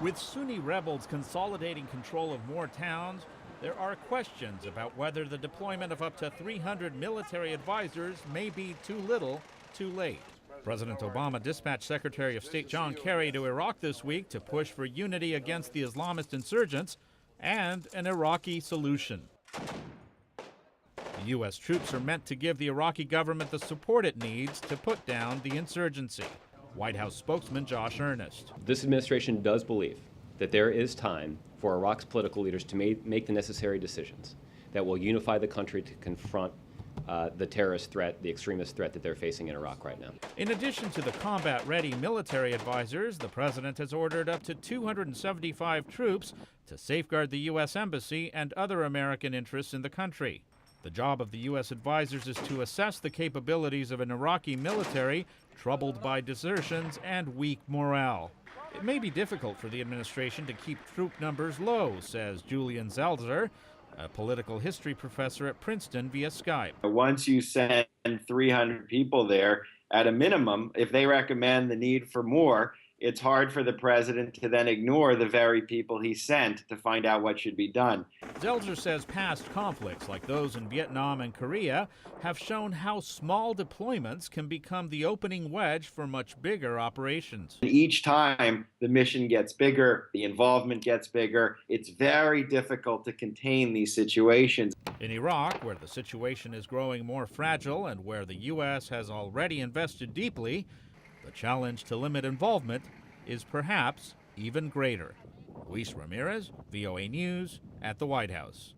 With Sunni rebels consolidating control of more towns, there are questions about whether the deployment of up to 300 military advisors may be too little, too late. President Obama dispatched Secretary of State John Kerry to Iraq this week to push for unity against the Islamist insurgents and an Iraqi solution. The U.S. troops are meant to give the Iraqi government the support it needs to put down the insurgency. White House spokesman Josh Earnest. This administration does believe that there is time for Iraq's political leaders to make the necessary decisions that will unify the country to confront the terrorist threat, the extremist threat that they're facing in Iraq right now. In addition to the combat-ready military advisors, the president has ordered up to 275 troops to safeguard the U.S. Embassy and other American interests in the country. The job of the U.S. advisors is to assess the capabilities of an Iraqi military troubled by desertions and weak morale. It may be difficult for the administration to keep troop numbers low, says Julian Zelzer, a political history professor at Princeton, via Skype. Once you send 300 people there, at a minimum, if they recommend the need for more, it's hard for the president to then ignore the very people he sent to find out what should be done. Zelzer says past conflicts like those in Vietnam and Korea have shown how small deployments can become the opening wedge for much bigger operations. Each time the mission gets bigger, the involvement gets bigger, it's very difficult to contain these situations. In Iraq, where the situation is growing more fragile and where the U.S. has already invested deeply, the challenge to limit involvement is perhaps even greater. Luis Ramirez, VOA News, at the White House.